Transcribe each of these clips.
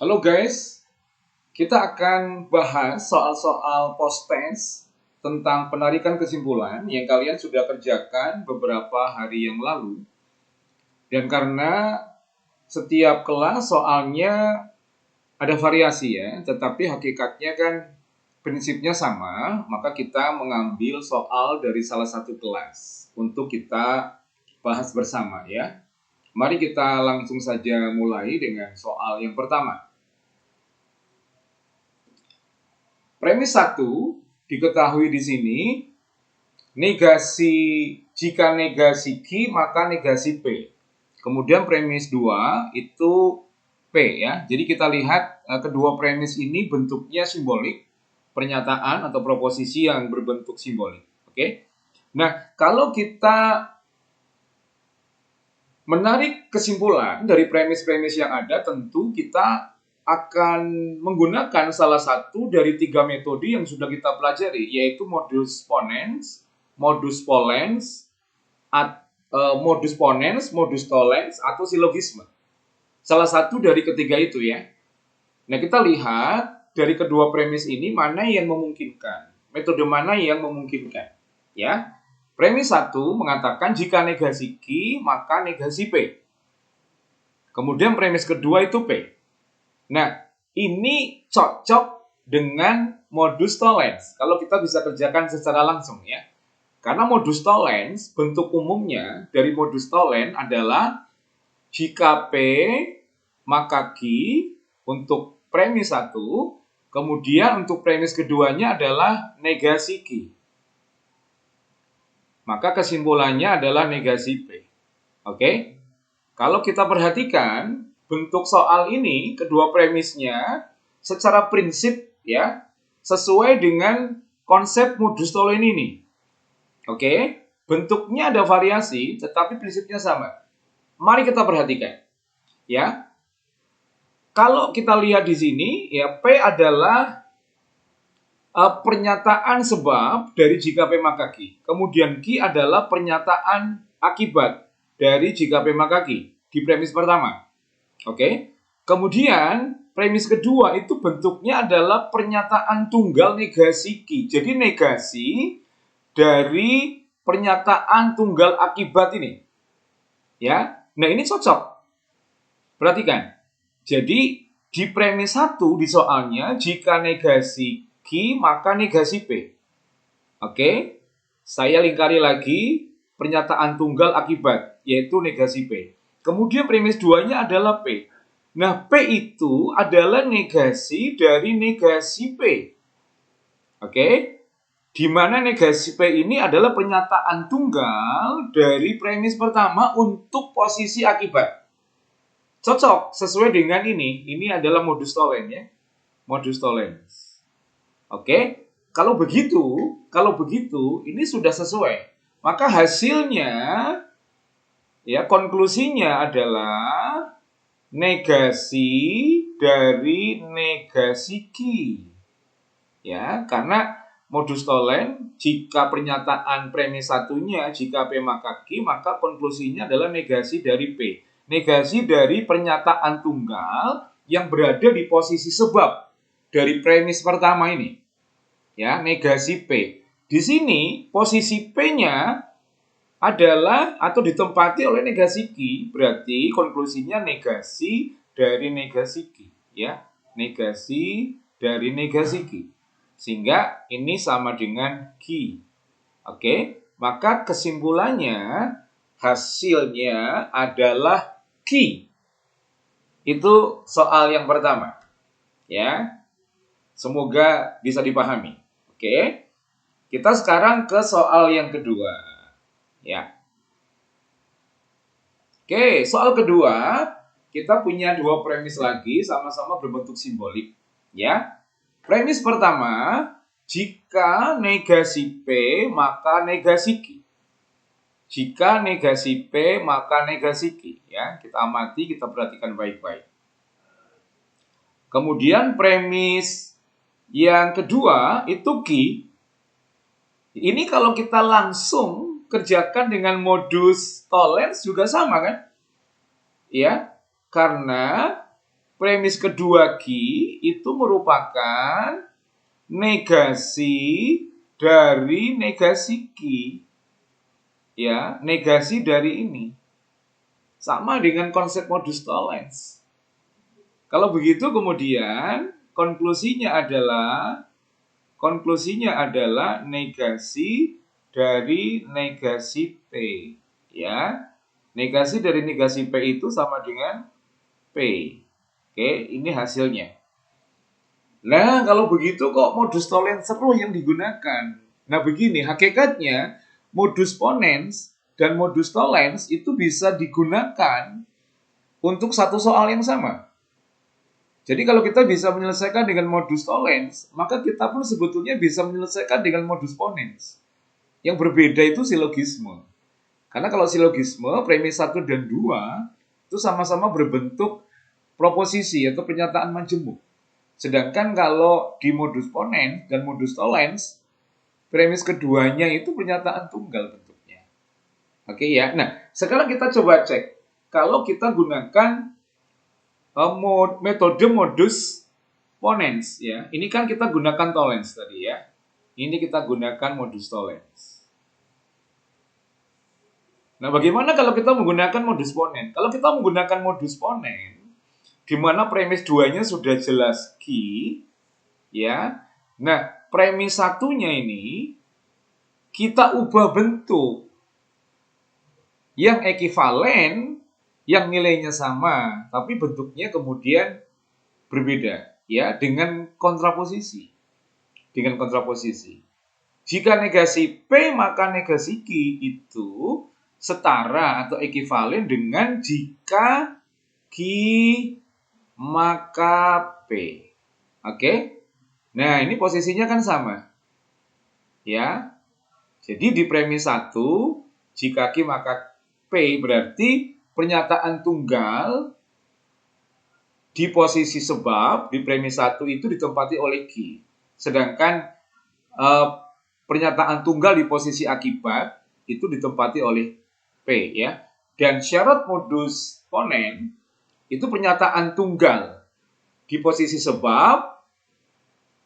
Halo guys, kita akan bahas soal-soal post-test tentang penarikan kesimpulan yang kalian sudah kerjakan beberapa hari yang lalu. Dan karena setiap kelas soalnya ada variasi ya, tetapi hakikatnya kan prinsipnya sama, maka kita mengambil soal dari salah satu kelas untuk kita bahas bersama ya. Mari kita langsung saja mulai dengan soal yang pertama. Premis 1 diketahui di sini, jika negasi Q maka negasi P. Kemudian premis 2 itu P ya. Jadi kita lihat kedua premis ini bentuknya simbolik, pernyataan atau proposisi yang berbentuk simbolik. Oke. Nah, kalau kita menarik kesimpulan dari premis-premis yang ada, tentu kita akan menggunakan salah satu dari 3 metode yang sudah kita pelajari, yaitu modus ponens, modus tollens, atau silogisme. Salah satu dari ketiga itu ya. Nah, kita lihat dari kedua premis ini mana yang memungkinkan, metode mana yang memungkinkan. Ya, premis 1 mengatakan jika negasi Q maka negasi P. Kemudian premis kedua itu P. Nah, ini cocok dengan modus tollens. Kalau kita bisa kerjakan secara langsung ya. Karena modus tollens, bentuk umumnya dari modus tollens adalah jika P maka Q untuk premis 1, kemudian untuk premis keduanya adalah negasi Q. Maka kesimpulannya adalah negasi P. Oke? Kalau kita perhatikan bentuk soal ini, kedua premisnya secara prinsip ya sesuai dengan konsep modus tollens ini. Oke, bentuknya ada variasi tetapi prinsipnya sama. Mari kita perhatikan. Ya. Kalau kita lihat di sini ya P adalah pernyataan sebab dari jika P maka Q. Kemudian Q adalah pernyataan akibat dari jika P maka Q di premis pertama. Oke. Kemudian premis kedua itu bentuknya adalah pernyataan tunggal negasi Q. Jadi negasi dari pernyataan tunggal akibat ini. Ya. Nah, ini cocok. Perhatikan. Jadi di premis 1 di soalnya jika negasi Q maka negasi P. Oke. Saya lingkari lagi pernyataan tunggal akibat yaitu negasi P. Kemudian premis 2-nya adalah P. Nah, P itu adalah negasi dari negasi P. Oke. Di mana negasi P ini adalah pernyataan tunggal dari premis pertama untuk posisi akibat. Cocok sesuai dengan ini. Ini adalah modus tollens ya. Modus tollens. Oke. Kalau begitu ini sudah sesuai. Maka hasilnya ya konklusinya adalah negasi dari negasi Q. Ya, karena modus tollens jika pernyataan premis satunya jika P maka Q, maka konklusinya adalah negasi dari P. Negasi dari pernyataan tunggal yang berada di posisi sebab dari premis pertama ini. Ya, negasi P. Di sini posisi P-nya adalah atau ditempati oleh negasi Q, berarti konklusinya negasi dari negasi Q, ya. Negasi dari negasi Q. Sehingga ini sama dengan Q. Oke, maka kesimpulannya hasilnya adalah Q. Itu soal yang pertama. Ya. Semoga bisa dipahami. Oke. Kita sekarang ke soal yang kedua. Ya. Oke, soal kedua, kita punya dua premis lagi sama-sama berbentuk simbolik, ya. Premis pertama, jika negasi P maka negasi Q. Jika negasi P maka negasi Q, ya. Kita amati, kita perhatikan baik-baik. Kemudian premis yang kedua itu Q. Ini kalau kita langsung kerjakan dengan modus tollens juga sama kan? Ya, karena premis kedua Q itu merupakan negasi dari negasi Q. Ya, negasi dari ini. Sama dengan konsep modus tollens. Kalau begitu kemudian konklusinya adalah negasi dari negasi P. Ya. Negasi dari negasi P itu sama dengan P. Oke, ini hasilnya. Nah, kalau begitu kok modus tollens terus yang digunakan. Nah, begini, hakikatnya modus ponens dan modus tollens itu bisa digunakan untuk satu soal yang sama. Jadi kalau kita bisa menyelesaikan dengan modus tollens, maka kita pun sebetulnya bisa menyelesaikan dengan modus ponens. Yang berbeda itu silogisme. Karena kalau silogisme, premis 1 dan 2 itu sama-sama berbentuk proposisi atau pernyataan majemuk. Sedangkan kalau di modus ponens dan modus tollens, premis keduanya itu pernyataan tunggal bentuknya. Oke ya. Nah, sekarang kita coba cek. Kalau kita gunakan metode modus ponens ya. Ini kan kita gunakan tollens tadi ya. Ini kita gunakan modus tollens. Nah, bagaimana kalau kita menggunakan modus ponens? Kalau kita menggunakan modus ponens, di mana premis 2-nya sudah jelas Q, ya. Nah, premis 1-nya ini kita ubah bentuk yang ekivalen, yang nilainya sama, tapi bentuknya kemudian berbeda, ya, dengan kontraposisi. Dengan kontraposisi. Jika negasi P, maka negasi Q itu setara atau ekivalen dengan jika Q maka P. Oke? Nah, ini posisinya kan sama. Ya. Jadi di premis 1, jika Q maka P berarti pernyataan tunggal di posisi sebab di premis 1 itu ditempati oleh Q. Sedangkan pernyataan tunggal di posisi akibat itu ditempati oleh P ya. Dan syarat modus ponens itu pernyataan tunggal di posisi sebab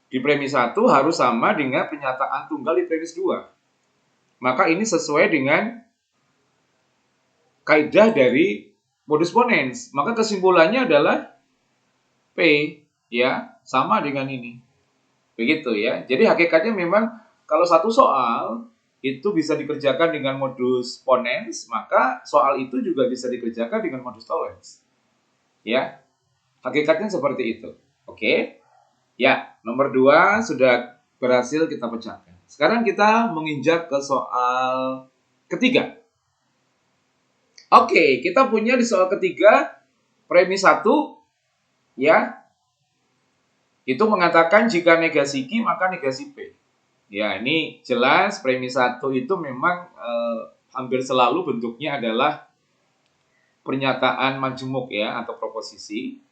di premis 1 harus sama dengan pernyataan tunggal di premis 2. Maka ini sesuai dengan kaidah dari modus ponens. Maka kesimpulannya adalah P ya, sama dengan ini. Begitu ya. Jadi hakikatnya memang kalau satu soal itu bisa dikerjakan dengan modus ponens, maka soal itu juga bisa dikerjakan dengan modus tollens. Ya. Hakikatnya seperti itu. Oke. Ya, nomor 2 sudah berhasil kita pecahkan. Sekarang kita menginjak ke soal ketiga. Oke, kita punya di soal ketiga premis 1 ya. Itu mengatakan jika negasi Q maka negasi P. Ya, ini jelas premis 1 itu memang hampir selalu bentuknya adalah pernyataan majemuk ya atau proposisi.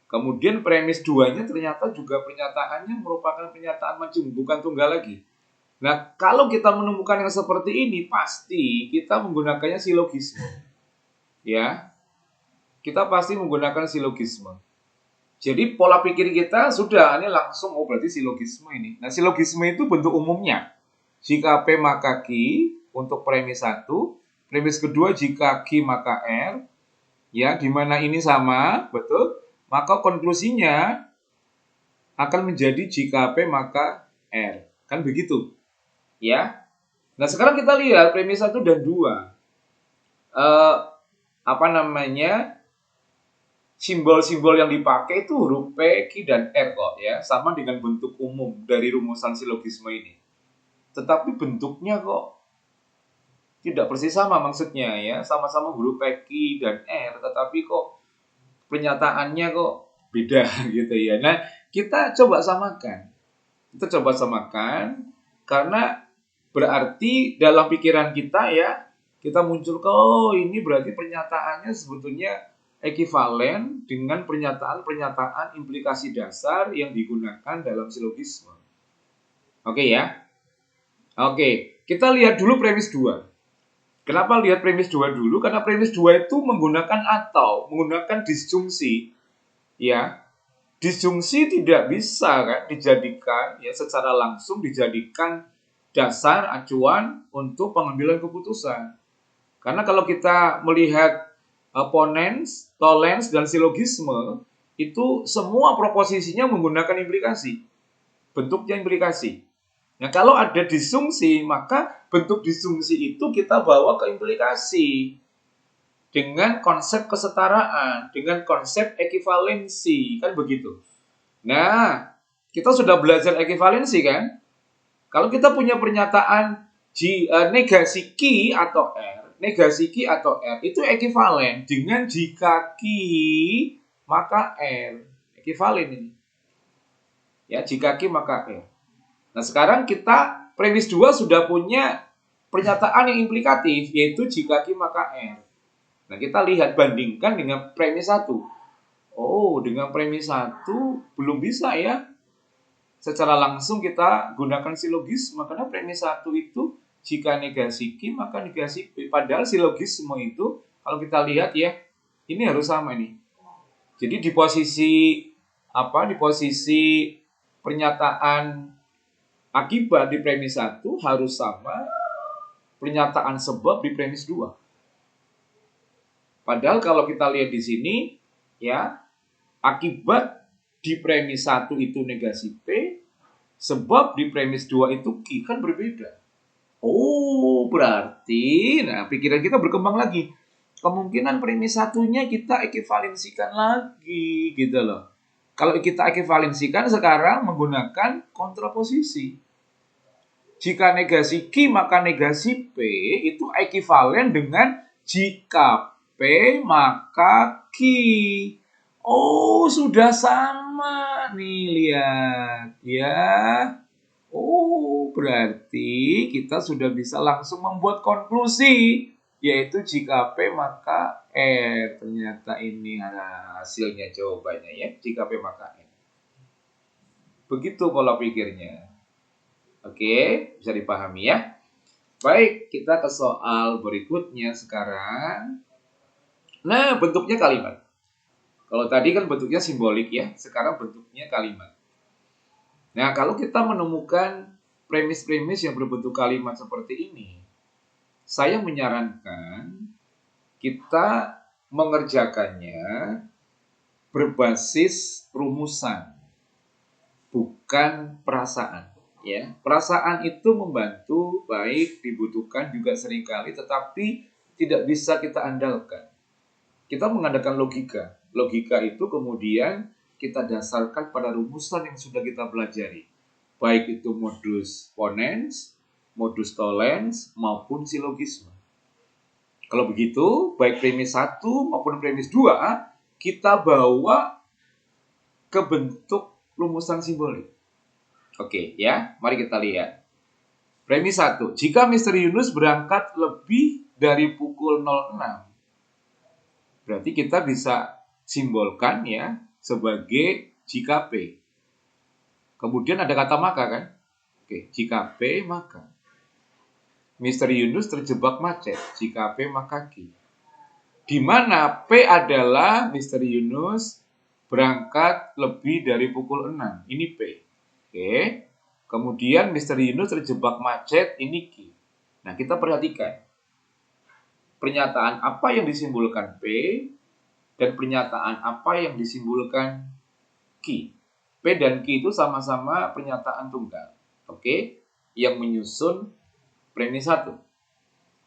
Kemudian premis 2-nya ternyata juga pernyataannya merupakan pernyataan majemuk, bukan tunggal lagi. Nah, kalau kita menemukan yang seperti ini, pasti kita menggunakannya silogisme. Ya, kita pasti menggunakan silogisme. Jadi pola pikir kita sudah, ini langsung, oh berarti silogisme ini. Nah, silogisme itu bentuk umumnya. Jika P maka Q untuk premis 1, premis kedua jika Q maka R, ya, di mana ini sama, betul? Maka konklusinya akan menjadi jika P maka R. Kan begitu. Ya. Nah, sekarang kita lihat premis 1 dan 2. Simbol-simbol yang dipakai itu huruf P, Q, dan R kok ya. Sama dengan bentuk umum dari rumusan silogisme ini. Tetapi bentuknya kok tidak persis sama maksudnya ya. Sama-sama huruf P, Q, dan R. Tetapi kok pernyataannya kok beda gitu ya. Nah, kita coba samakan. Karena berarti dalam pikiran kita ya, kita muncul ke ini berarti pernyataannya sebetulnya ekivalen dengan pernyataan-pernyataan implikasi dasar yang digunakan dalam silogisme. Oke ya. Oke, kita lihat dulu premis 2. Kenapa lihat premis 2 dulu? Karena premis 2 itu menggunakan atau, menggunakan disjungsi. ya, disjungsi tidak bisa kan dijadikan ya secara langsung dijadikan dasar acuan untuk pengambilan keputusan. Karena kalau kita melihat ponens, tolens, dan silogisme, itu semua proposisinya menggunakan implikasi. Bentuknya implikasi. Nah, kalau ada disjungsi, maka bentuk disjungsi itu kita bawa ke implikasi. Dengan konsep kesetaraan, dengan konsep ekivalensi, kan begitu. Nah, kita sudah belajar ekivalensi kan? Kalau kita punya pernyataan negasi Q atau R, negasi Q atau R itu ekivalen dengan jika Q maka R. Ekivalen ini. Ya, jika Q maka R. Nah, sekarang kita premis 2 sudah punya pernyataan yang implikatif yaitu jika Q maka R. Nah, kita lihat bandingkan dengan premis 1. Oh, dengan premis 1 belum bisa ya. Secara langsung kita gunakan silogisme karena premis 1 itu jika negasi Q maka negasi P. Padahal silogisme itu kalau kita lihat ya, ini harus sama nih. Jadi di posisi di posisi pernyataan akibat di premis 1 harus sama pernyataan sebab di premis 2. Padahal kalau kita lihat di sini ya, akibat di premis 1 itu negasi P, sebab di premis 2 itu Q, kan berbeda. Oh, berarti nah pikiran kita berkembang lagi. Kemungkinan premis satunya kita ekivalensikan lagi gitu loh. Kalau kita ekivalensikan sekarang menggunakan kontraposisi. Jika negasi Q maka negasi P itu ekivalen dengan jika P maka Q. Oh, sudah sama nih, lihat ya. Oh, berarti kita sudah bisa langsung membuat konklusi, yaitu jika P maka R. Ternyata ini hasilnya jawabannya ya, jika P maka R. Begitu pola pikirnya. Oke, bisa dipahami ya. Baik, kita ke soal berikutnya sekarang. Nah, bentuknya kalimat. Kalau tadi kan bentuknya simbolik ya, sekarang bentuknya kalimat. Nah, kalau kita menemukan premis-premis yang berbentuk kalimat seperti ini, saya menyarankan kita mengerjakannya berbasis rumusan, bukan perasaan. Ya, perasaan itu membantu, baik, dibutuhkan juga seringkali, tetapi tidak bisa kita andalkan. Kita mengandalkan logika. Logika itu kemudian kita dasarkan pada rumusan yang sudah kita pelajari. Baik itu modus ponens, modus tollens, maupun silogisme. Kalau begitu, baik premis 1 maupun premis 2, kita bawa ke bentuk rumusan simbolik. Oke, ya, mari kita lihat. Premis 1, jika Mr. Yunus berangkat lebih dari pukul 06, berarti kita bisa simbolkan ya sebagai jika P. Kemudian ada kata maka kan? Oke, jika P maka. Mr. Yunus terjebak macet, jika P maka Q. Di mana P adalah Mr. Yunus berangkat lebih dari pukul 6. Ini P. Oke. Kemudian Mr. Yunus terjebak macet, ini Q. Nah, kita perhatikan. Pernyataan apa yang disimbolkan P dan pernyataan apa yang disimbolkan Q. P dan Q itu sama-sama pernyataan tunggal. Oke, yang menyusun premis 1.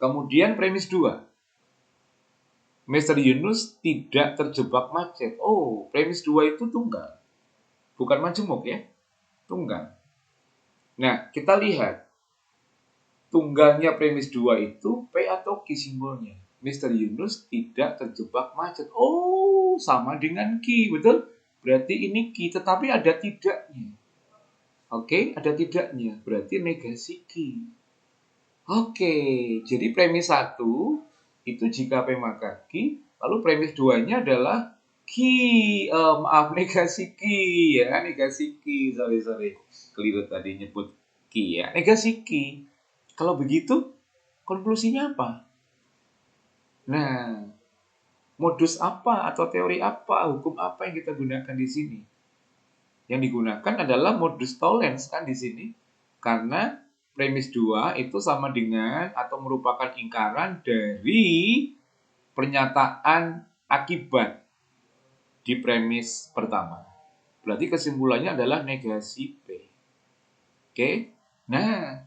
Kemudian premis 2. Mr. Yunus tidak terjebak macet. Oh, premis 2 itu tunggal. Bukan majemuk ya, tunggal. Nah, kita lihat. Tunggalnya premis 2 itu P atau Q simbolnya. Mr. Yunus tidak terjebak macet. Oh, sama dengan Q, betul? Berarti ini Q, tetapi ada tidaknya. Oke, ada tidaknya. Berarti negasi Q. Oke, jadi premis 1 itu jika P maka Q. Lalu premis 2-nya adalah Q. Negasi Q ya. Negasi Q. Sorry. Keliru tadi nyebut Q ya. Negasi Q. Kalau begitu, konklusinya apa? Nah, modus apa atau teori apa, hukum apa yang kita gunakan di sini? Yang digunakan adalah modus tollens kan di sini. Karena premis 2 itu sama dengan atau merupakan ingkaran dari pernyataan akibat di premis pertama. Berarti kesimpulannya adalah negasi P. Oke. Nah,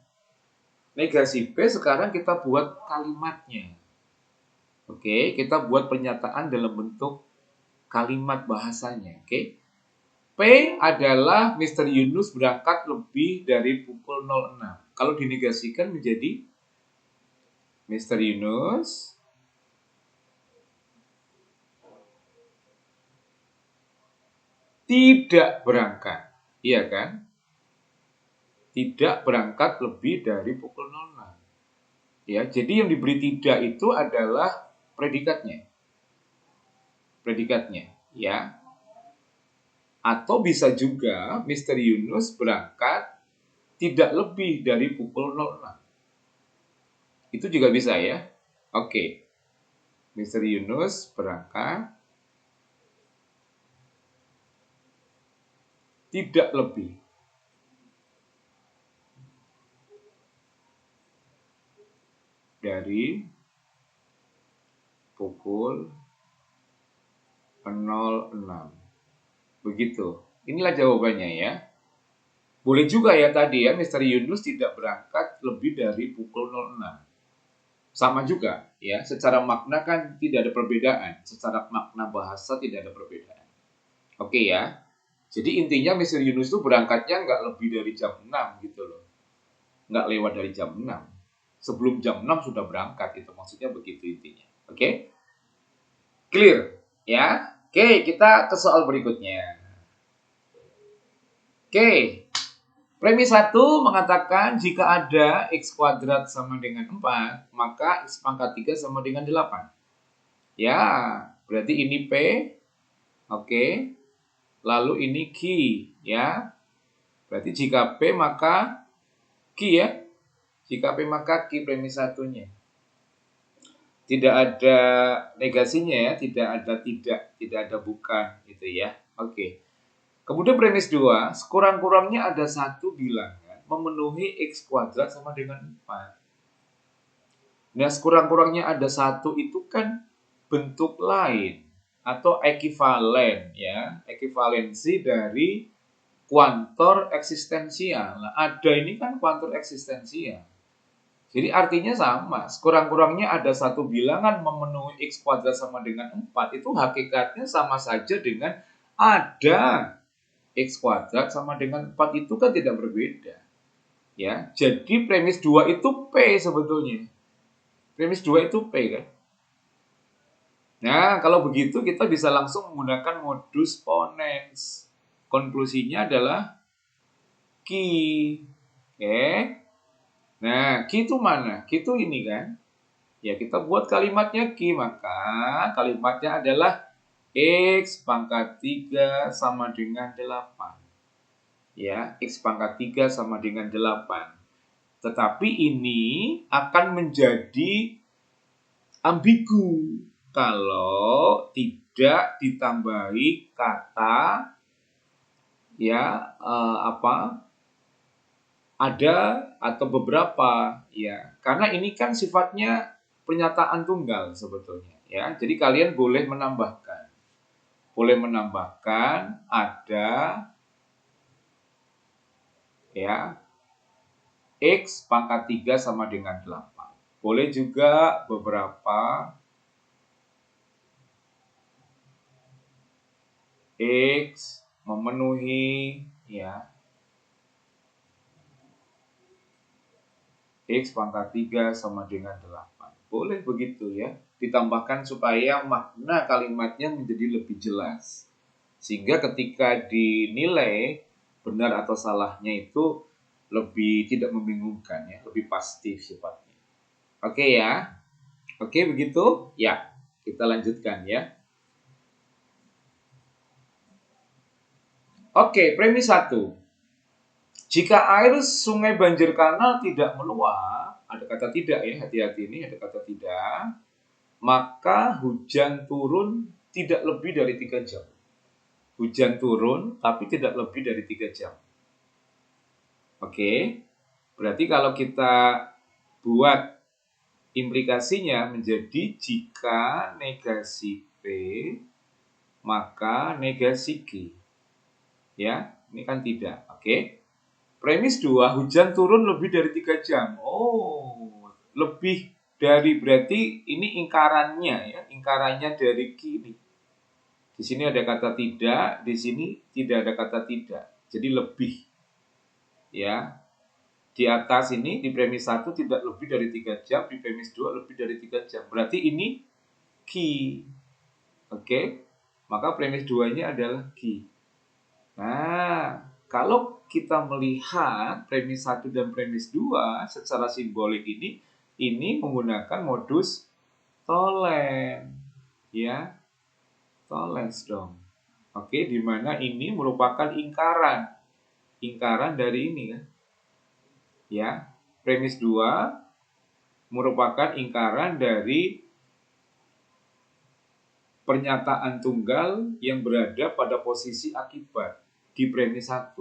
negasi P sekarang kita buat kalimatnya. Oke, kita buat pernyataan dalam bentuk kalimat bahasanya. Oke. P adalah Mr. Yunus berangkat lebih dari pukul 06. Kalau dinegasikan menjadi Mr. Yunus tidak berangkat. Iya kan? Tidak berangkat lebih dari pukul 06. Ya, jadi yang diberi tidak itu adalah predikatnya. Predikatnya, ya. Atau bisa juga Mr. Yunus berangkat tidak lebih dari pukul 06. Itu juga bisa ya. Oke. Mr. Yunus berangkat tidak lebih dari pukul 06. Begitu. Inilah jawabannya ya. Boleh juga ya tadi ya, Mr. Yunus tidak berangkat lebih dari pukul 06. Sama juga ya, secara makna kan tidak ada perbedaan. Secara makna bahasa tidak ada perbedaan. Oke ya. Jadi intinya Mr. Yunus itu berangkatnya nggak lebih dari jam 6 gitu loh. Nggak lewat dari jam 6. Sebelum jam 6 sudah berangkat, itu maksudnya begitu intinya. Oke? Clear ya? Oke, kita ke soal berikutnya. Oke, premis 1 mengatakan jika ada x kuadrat sama dengan 4, maka x pangkat 3 sama dengan 8. Ya, berarti ini P. Oke. Lalu ini Q, ya. Berarti jika P maka Q ya. Jika P maka Q premis 1-nya. Tidak ada negasinya ya, tidak ada bukan gitu ya. Oke. Kemudian premis 2, sekurang-kurangnya ada satu bilangan memenuhi x kuadrat sama dengan 4. Nah, sekurang-kurangnya ada satu itu kan bentuk lain atau ekivalen ya, ekivalensi dari kuantor eksistensial. Nah, ada ini kan kuantor eksistensial. Jadi artinya sama, sekurang-kurangnya ada satu bilangan memenuhi x kuadrat sama dengan 4, itu hakikatnya sama saja dengan ada x kuadrat sama dengan 4, itu kan tidak berbeda. Ya, jadi premis 2 itu P sebetulnya. Premis 2 itu P kan. Nah, kalau begitu kita bisa langsung menggunakan modus ponens. Konklusinya adalah Q. Oke. Nah, Q itu mana? Q itu ini kan. Ya, kita buat kalimatnya Q, maka kalimatnya adalah X pangkat 3 sama dengan 8. Ya, X pangkat 3 sama dengan 8. Tetapi ini akan menjadi ambigu kalau tidak ditambahi kata ya ada atau beberapa ya, karena ini kan sifatnya pernyataan tunggal sebetulnya ya. Jadi kalian boleh menambahkan ada ya X pangkat 3 sama dengan 8. Boleh juga beberapa X memenuhi ya X pangkat 3 sama dengan 8. Boleh begitu ya. Ditambahkan supaya makna kalimatnya menjadi lebih jelas. Sehingga ketika dinilai benar atau salahnya itu lebih tidak membingungkan ya, lebih pasti sifatnya. Oke ya. Oke begitu? Ya. Kita lanjutkan ya. Oke, premis 1. Jika air sungai banjir kanal tidak meluap, ada kata tidak ya, hati-hati ini ada kata tidak. maka hujan turun tidak lebih dari 3 jam. Hujan turun tapi tidak lebih dari 3 jam. Oke, berarti kalau kita buat implikasinya menjadi jika negasi P, maka negasi G. Ya, ini kan tidak. Oke. Premis 2, hujan turun lebih dari 3 jam. Oh, lebih dari berarti ini ingkarannya ya, ingkarannya dari kini. Di sini ada kata tidak, di sini tidak ada kata tidak. Jadi lebih. Ya. Di atas ini di premis 1 tidak lebih dari 3 jam, di premis 2 lebih dari 3 jam. Berarti ini key. Oke. Maka premis 2 ini adalah key. Nah, kalau kita melihat premis 1 dan premis 2 secara simbolik ini menggunakan modus tolen. Ya, tolens dong. Oke, di mana ini merupakan ingkaran. Ingkaran dari ini kan. Ya, premis 2 merupakan ingkaran dari pernyataan tunggal yang berada pada posisi akibat di premis 1.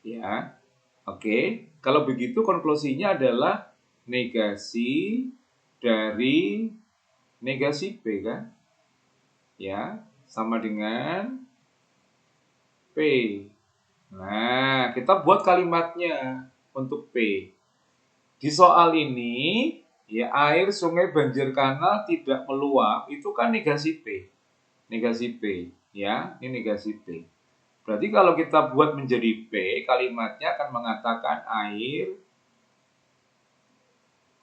Ya. Oke, kalau begitu konklusinya adalah negasi dari negasi P kan? Ya, sama dengan P. Nah, kita buat kalimatnya untuk P. Di soal ini, ya air sungai banjir kanal tidak meluap, itu kan negasi P. Negasi P, ya, ini negasi P. Berarti kalau kita buat menjadi P, kalimatnya akan mengatakan air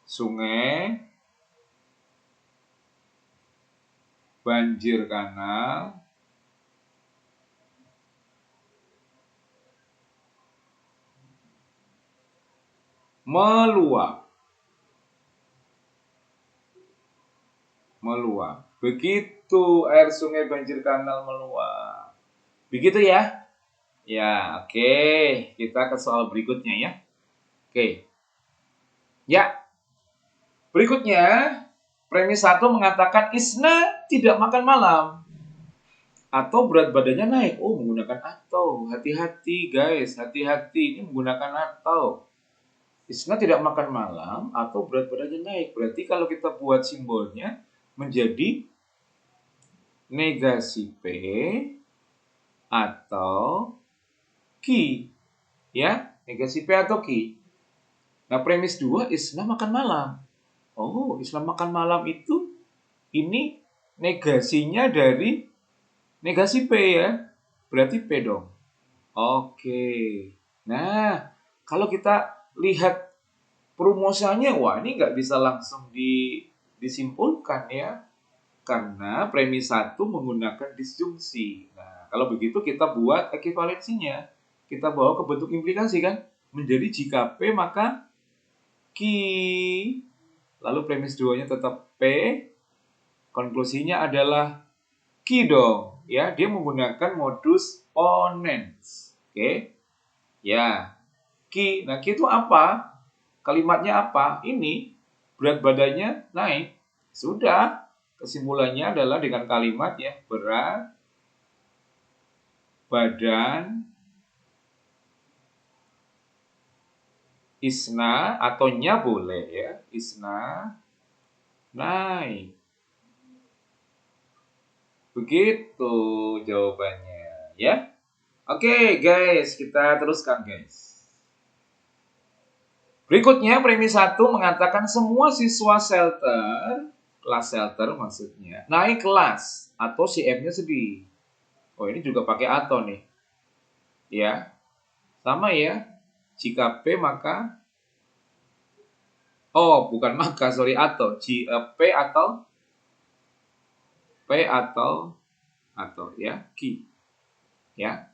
sungai banjir kanal meluap. Meluap. Begitu air sungai banjir kanal meluap. Begitu ya? Ya, oke. Kita ke soal berikutnya ya. Oke. Ya, berikutnya premis 1 mengatakan Isna tidak makan malam atau berat badannya naik. Oh, menggunakan atau. Hati-hati guys, hati-hati ini menggunakan atau. Isna tidak makan malam atau berat badannya naik. Berarti kalau kita buat simbolnya menjadi negasi P atau Ki. Ya, negasi P atau Ki. Nah, premis 2 Isna makan malam. Oh, Isna makan malam itu ini negasinya dari negasi P ya. Berarti P dong. Oke. Nah, kalau kita lihat perumusannya, wah ini nggak bisa langsung disimpulkan ya. Karena premis 1 menggunakan disjungsi. Nah, kalau begitu kita buat ekivalensinya. Kita bawa ke bentuk implikasi kan. Menjadi jika P maka Ki. Lalu premis 2-nya tetap P. Konklusinya adalah Ki dong. Ya, dia menggunakan modus ponens. Oke. Ya. Ki. Nah, Ki itu apa? Kalimatnya apa? Ini berat badannya naik. Sudah. Kesimpulannya adalah dengan kalimat ya, berat badan Isna atau nya boleh ya. Isna naik. Begitu jawabannya ya. Oke guys, kita teruskan guys. Berikutnya premis 1 mengatakan semua siswa shelter, kelas shelter maksudnya, naik kelas atau CM-nya sedih. Oh ini juga pakai atau nih. Ya. Sama ya. Jika P maka bukan maka, sorry, atau P atau ya, Ki. Ya.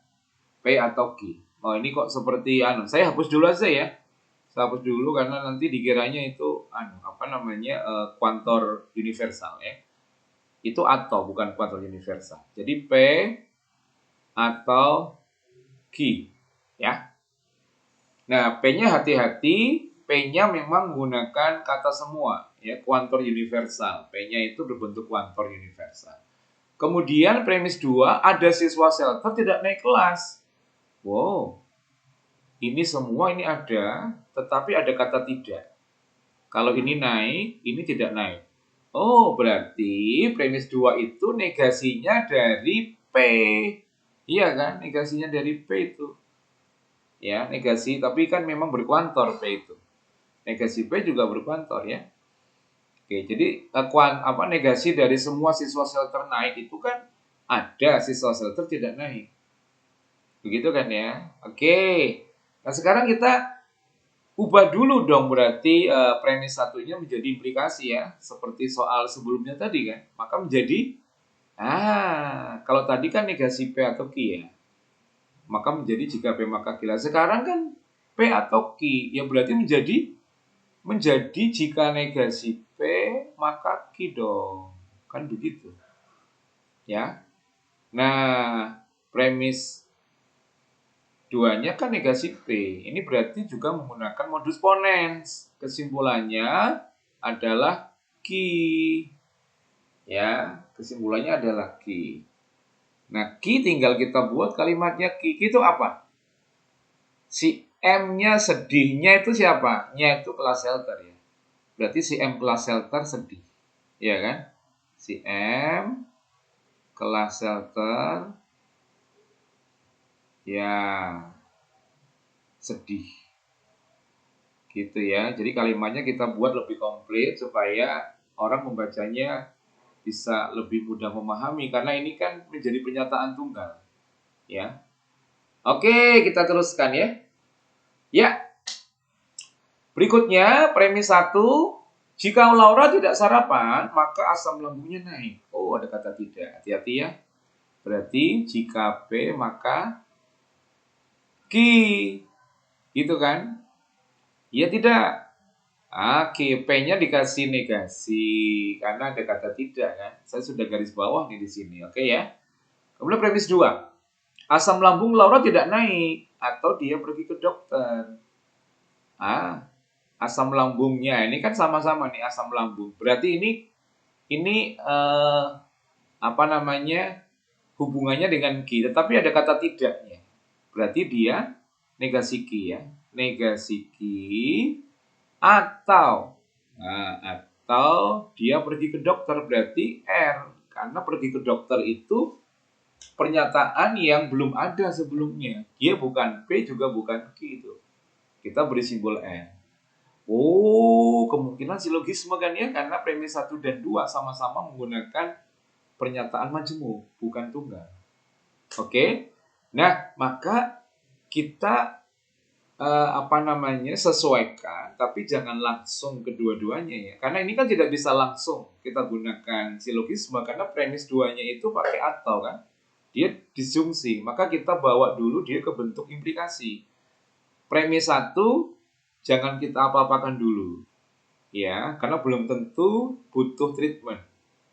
P atau Ki. Oh, ini kok seperti saya hapus dulu aja ya. Saya hapus dulu karena nanti dikiranya itu kuantor universal ya. Itu atau bukan kuantor universal. Jadi P atau Ki, ya. Nah, P-nya hati-hati, P-nya memang menggunakan kata semua ya, kuantor universal. P-nya itu berbentuk kuantor universal. Kemudian premis 2, ada siswa shelter tidak naik kelas. Wow, ini semua ini ada, tetapi ada kata tidak. Kalau ini naik, ini tidak naik. Oh, berarti premis 2 itu negasinya dari P. Iya kan, negasinya dari P itu. Ya, negasi, tapi kan memang berkuantor P itu. Negasi P juga berkuantor ya. Oke, jadi negasi dari semua siswa shelter naik itu kan ada siswa shelter tidak naik. Begitu kan ya. Oke. Nah, sekarang kita ubah dulu dong berarti premis satunya menjadi implikasi ya. Seperti soal sebelumnya tadi kan. Maka menjadi kalau tadi kan negasi P atau Q ya. Maka menjadi jika P maka Q. Sekarang kan P atau Q ya berarti menjadi jika negasi P maka Q dong. Kan begitu. Ya. Nah, premis 2-nya kan negasi P. Ini berarti juga menggunakan modus ponens. Kesimpulannya adalah Q. Ya, kesimpulannya adalah Q. Nah, Q tinggal kita buat kalimatnya Q. Q itu apa? Si M-nya sedihnya itu siapa? Nya itu kelas shelter ya. Berarti si M kelas shelter sedih. Iya kan? Si M kelas shelter ya sedih. Gitu ya. Jadi kalimatnya kita buat lebih komplit supaya orang membacanya bisa lebih mudah memahami karena ini kan menjadi pernyataan tunggal. Ya. Oke, kita teruskan ya. Ya. Berikutnya premis 1, jika Laura tidak sarapan, maka asam lambungnya naik. Oh, ada kata tidak. Hati-hati ya. Berarti jika P maka Q. Gitu kan? Iya tidak? Oke, P-nya dikasih negasi karena ada kata tidak kan. Saya sudah garis bawah nih di sini. Oke ya. Kemudian premis 2. Asam lambung Laura tidak naik atau dia pergi ke dokter. Asam lambungnya ini kan sama-sama nih asam lambung. Berarti ini hubungannya dengan Q, tetapi ada kata tidaknya. Berarti dia negasi Q ya. Negasi Q atau dia pergi ke dokter berarti R. Karena pergi ke dokter itu pernyataan yang belum ada sebelumnya. Dia bukan P juga bukan Q itu. Kita beri simbol N. Oh, kemungkinan silogisme kan ya, karena premis 1 dan 2 sama-sama menggunakan pernyataan majemuk, bukan tunggal. Oke. Nah, maka kita sesuaikan, tapi jangan langsung kedua-duanya ya. Karena ini kan tidak bisa langsung kita gunakan silogisme karena premis 2-nya itu pakai atau kan. Dia disjungsi, maka kita bawa dulu dia ke bentuk implikasi. Premis 1 jangan kita apa-apakan dulu. Ya, karena belum tentu butuh treatment.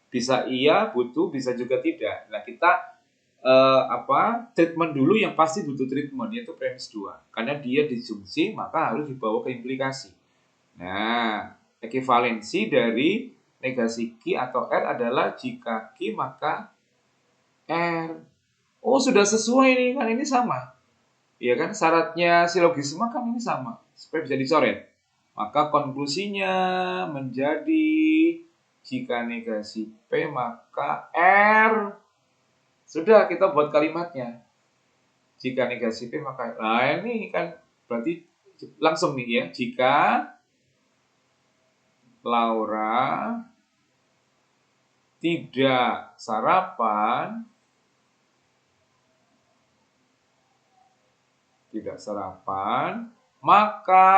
Bisa iya butuh, bisa juga tidak. Nah, kita treatment dulu yang pasti butuh treatment, yaitu premis 2. Karena dia disjungsi, maka harus dibawa ke implikasi. Nah, ekivalensi dari negasi Q atau R adalah jika Q maka R. Oh, sudah sesuai nih, kan ini sama. Ya kan, syaratnya silogisme kan ini sama, supaya bisa dicoret. Maka konklusinya menjadi jika negasi P maka R. Sudah, kita buat kalimatnya. Jika negasi P maka ini kan berarti langsung nih ya. Jika Laura tidak sarapan, maka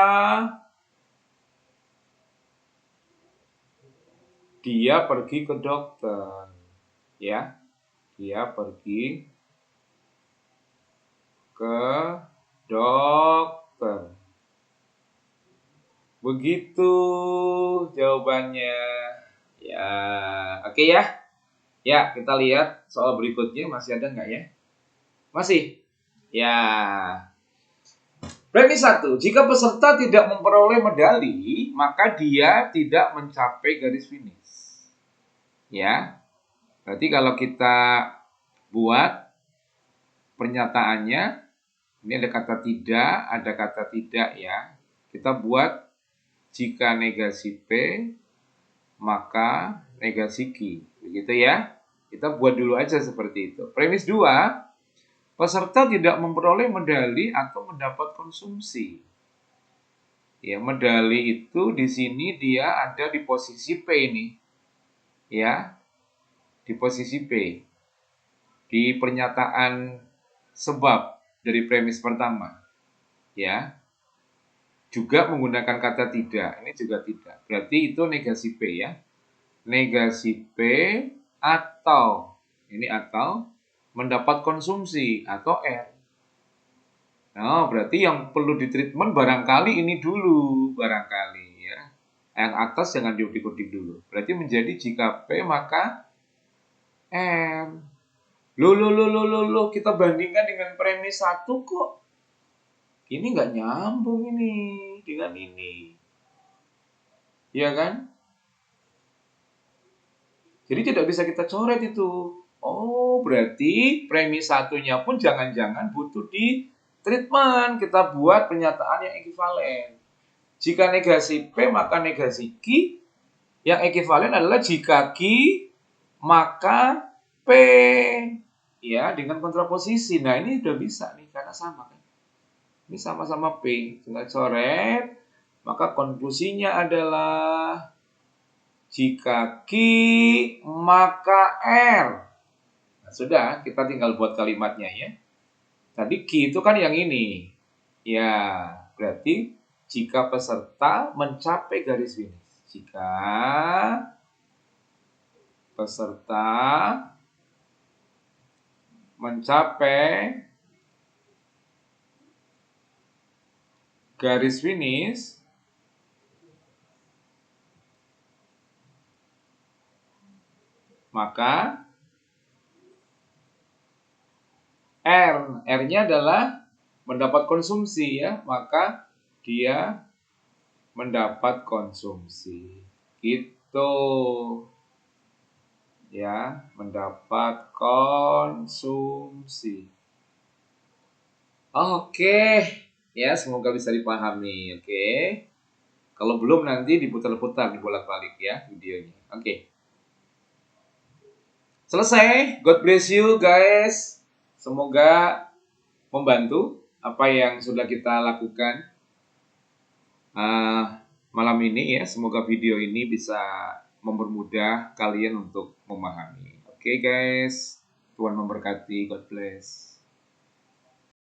dia pergi ke dokter. Ya. Dia pergi ke dokter. Begitu jawabannya. Ya, oke ya. Ya, kita lihat soal berikutnya masih ada nggak ya? Masih? Ya. Premis 1, jika peserta tidak memperoleh medali, maka dia tidak mencapai garis finish. Ya, berarti kalau kita buat pernyataannya, ini ada kata tidak ya. Kita buat jika negasi P, maka negasi Q. Begitu ya. Kita buat dulu aja seperti itu. Premis 2, peserta tidak memperoleh medali atau mendapat konsumsi. Ya, medali itu di sini dia ada di posisi P nih. Ya, di posisi P. Di pernyataan sebab dari premis pertama. Ya. Juga menggunakan kata tidak. Ini juga tidak. Berarti itu negasi P ya. Negasi P atau mendapat konsumsi atau R. Nah, berarti yang perlu ditreatment barangkali ini dulu, barangkali ya. Yang atas jangan dikutik dulu. Berarti menjadi jika P maka R. Loh, kita bandingkan dengan premis 1 kok. Ini nggak nyambung ini dengan ini. Iya kan? Jadi tidak bisa kita coret itu. Oh, berarti premis 1-nya pun jangan-jangan butuh di treatment. Kita buat pernyataan yang ekivalen. Jika negasi P, maka negasi Q. Yang ekivalen adalah jika Q, maka P. Ya, dengan kontraposisi. Nah, ini udah bisa nih, karena sama kan. Ini sama-sama P. Tinggal coret. Maka konklusinya adalah jika Q, maka R. Nah, sudah, kita tinggal buat kalimatnya ya. Tadi Q itu kan yang ini. Ya, berarti jika peserta mencapai garis finish. Jika peserta mencapai garis finish, maka R-nya adalah mendapat konsumsi ya, maka dia mendapat konsumsi. Gitu. Ya, mendapat konsumsi. Oke. Ya, semoga bisa dipahami, oke. Kalau belum nanti diputar-putar, dibolak-balik ya videonya. Oke. Selesai. God bless you guys. Semoga membantu apa yang sudah kita lakukan malam ini ya. Semoga video ini bisa mempermudah kalian untuk memahami. Oke guys. Tuhan memberkati. God bless.